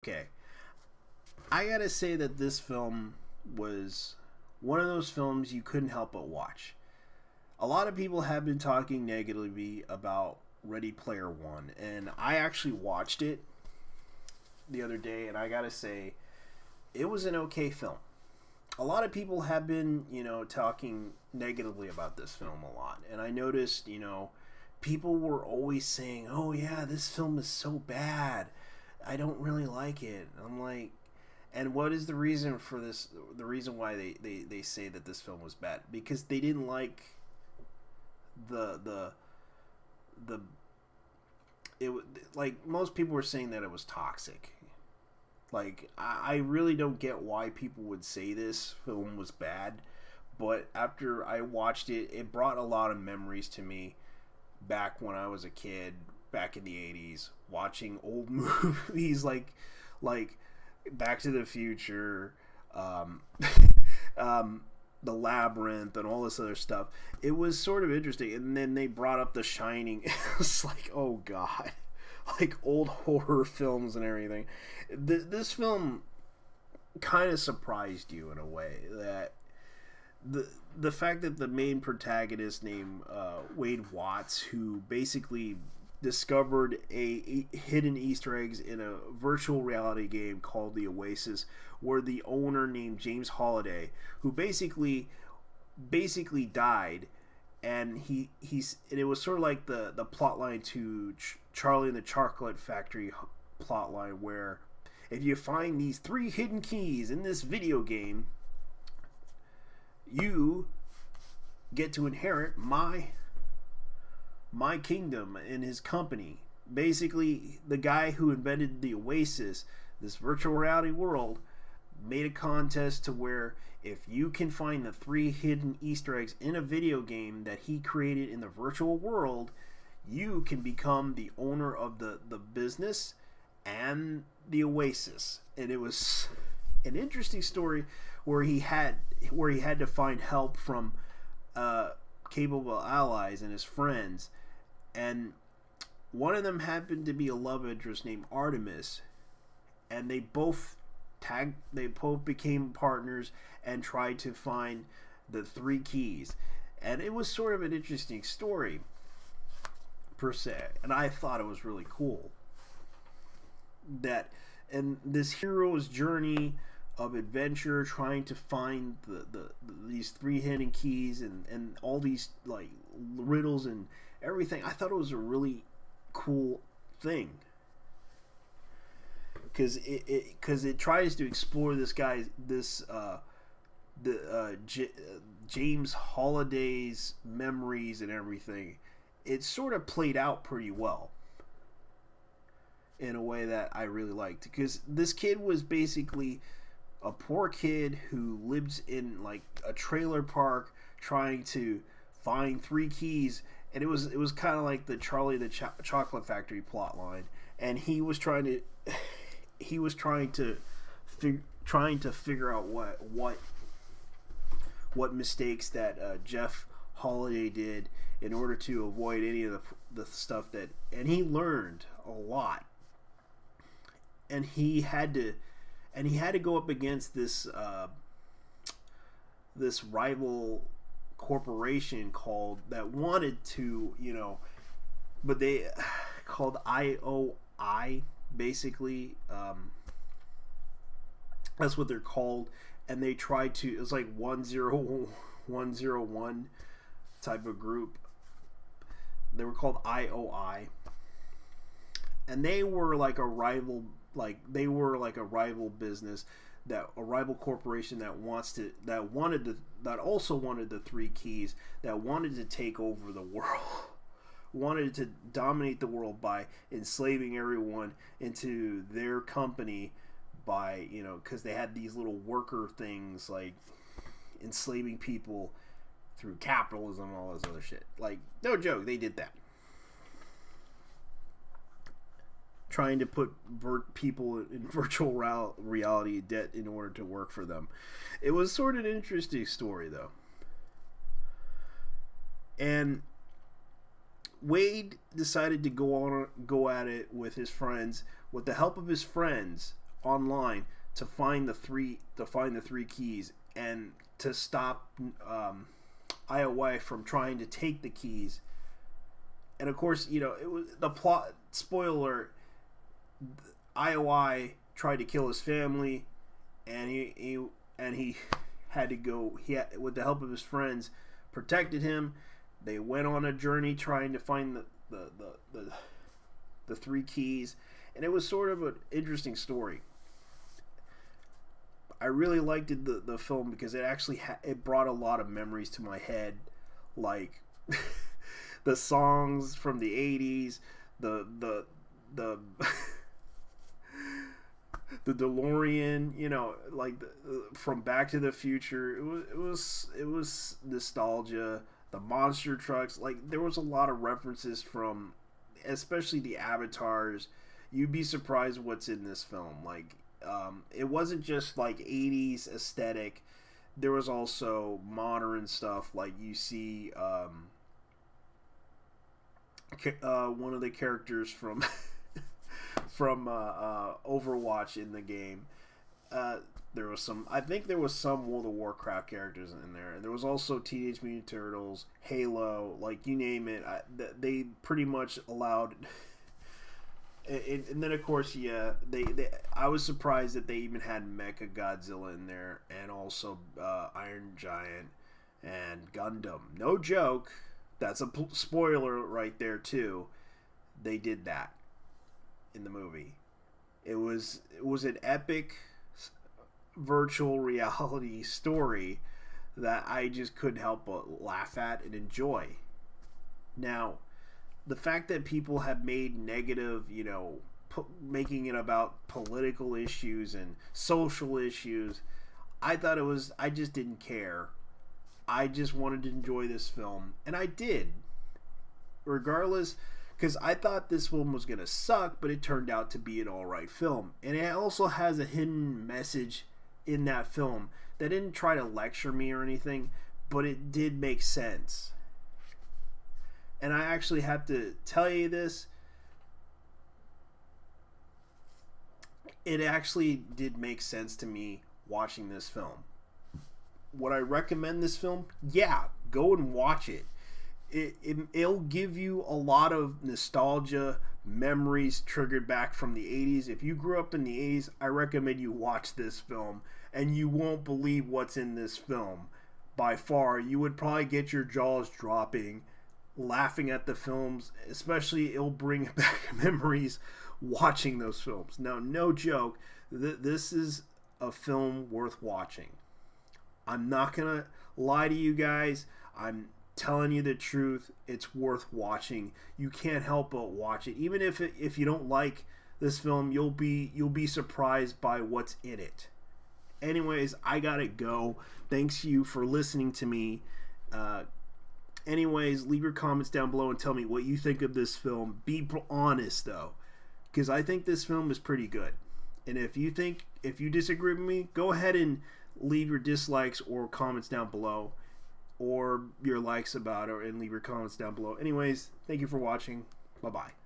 Okay, I gotta say that this film was one of those films you couldn't help but watch. A lot of people have been talking negatively about Ready Player One, and I actually watched it the other day, and I gotta say, it was an okay film. A lot of people have been, talking negatively about this film a lot, and I noticed, people were always saying, "Oh yeah, this film is so bad. I don't really like it." I'm like, and what is the reason for this? The reason why they say that this film was bad because they didn't like the the the it like most people were saying that it was toxic. Like I really don't get why people would say this film was bad, but after I watched it, it brought a lot of memories to me back when I was a kid, back in the '80s, watching old movies like Back to the Future, um, um, The Labyrinth, and all this other stuff. It was sort of interesting, and then they brought up The Shining. It was like, oh god, like old horror films and everything. This film kind of surprised you in a way that the the fact that the main protagonist named Wade Watts, who basically discovered hidden Easter eggs in a virtual reality game called the Oasis, where the owner named James Holiday, who basically died, and and it was sort of like the plot line to Charlie and the Chocolate Factory plot line, where if you find these three hidden keys in this video game, you get to inherit my kingdom in his company. Basically, the guy who invented the Oasis, this virtual reality world, made a contest to where if you can find the three hidden Easter eggs in a video game that he created in the virtual world, you can become the owner of the business and the Oasis. And it was an interesting story where he had to find help from capable allies and his friends, and one of them happened to be a love interest named Artemis, and they both became partners and tried to find the three keys, and it was sort of an interesting story per se, and I thought it was really cool that and this hero's journey of adventure trying to find these three hidden keys and all these like riddles and everything. I thought it was a really cool thing because it tries to explore this guy this the James Holiday's memories and everything. It sort of played out pretty well in a way that I really liked because this kid was basically a poor kid who lives in like a trailer park trying to find three keys, and it was kind of like the Charlie the Chocolate Factory plot line, and he was trying to figure out what mistakes that Jeff Holiday did in order to avoid any of the stuff that, and he learned a lot, and he had to go up against this rival corporation called that wanted to but they called IOI basically. That's what they're called, and they tried to. It was like 10101 type of group. They were called IOI, and they were like a rival, business, that a rival corporation that also wanted the three keys, that wanted to take over the world, wanted to dominate the world by enslaving everyone into their company by because they had these little worker things like enslaving people through capitalism and all this other shit. Like, no joke, they did that, trying to put people in virtual reality debt in order to work for them. It was sort of an interesting story, though. And Wade decided to go at it with his friends. With the help of his friends, online to find the three keys and to stop IOI from trying to take the keys. And of course, you know, it was the plot. Spoiler: IOI tried to kill his family, and he had to go. With the help of his friends, protected him. They went on a journey trying to find the three keys, and it was sort of an interesting story. I really liked the film because it actually it brought a lot of memories to my head, like the songs from the 80s, the the DeLorean, you know, like from Back to the Future. It was nostalgia. The monster trucks, like there was a lot of references from, especially the avatars. You'd be surprised what's in this film. Like, it wasn't just like 80s aesthetic. There was also modern stuff. Like you see one of the characters from from Overwatch in the game. There was some. I think there was some World of Warcraft characters in there, and there was also Teenage Mutant Turtles, Halo, like you name it. They pretty much allowed. And then of course, yeah, they I was surprised that they even had Mecha Godzilla in there, and also Iron Giant and Gundam. No joke. That's a spoiler right there too. They did that in the movie. It was an epic virtual reality story that I just couldn't help but laugh at and enjoy. Now, the fact that people have made negative, you know, making it about political issues and social issues, I just didn't care. I just wanted to enjoy this film, and I did. Regardless, because I thought this film was going to suck, but it turned out to be an alright film. And it also has a hidden message in that film that didn't try to lecture me or anything, but it did make sense. And I actually have to tell you this. It actually did make sense to me watching this film. Would I recommend this film? Yeah, go and watch it. It'll give you a lot of nostalgia, memories triggered back from the 80s. If you grew up in the 80s, I recommend you watch this film, and you won't believe what's in this film. By far, you would probably get your jaws dropping, laughing at the films, especially it'll bring back memories watching those films. Now, no joke, this is a film worth watching. I'm not going to lie to you guys. I'm telling you the truth. It's worth watching. You can't help but watch it. Even if you don't like this film, you'll be surprised by what's in it. Anyways, I gotta go. Thanks you for listening to me. Anyways, leave your comments down below and tell me what you think of this film. Be honest though, because I think this film is pretty good. And if you disagree with me, go ahead and leave your dislikes or comments down below, or your likes about it, and leave your comments down below. Anyways, thank you for watching. Bye bye.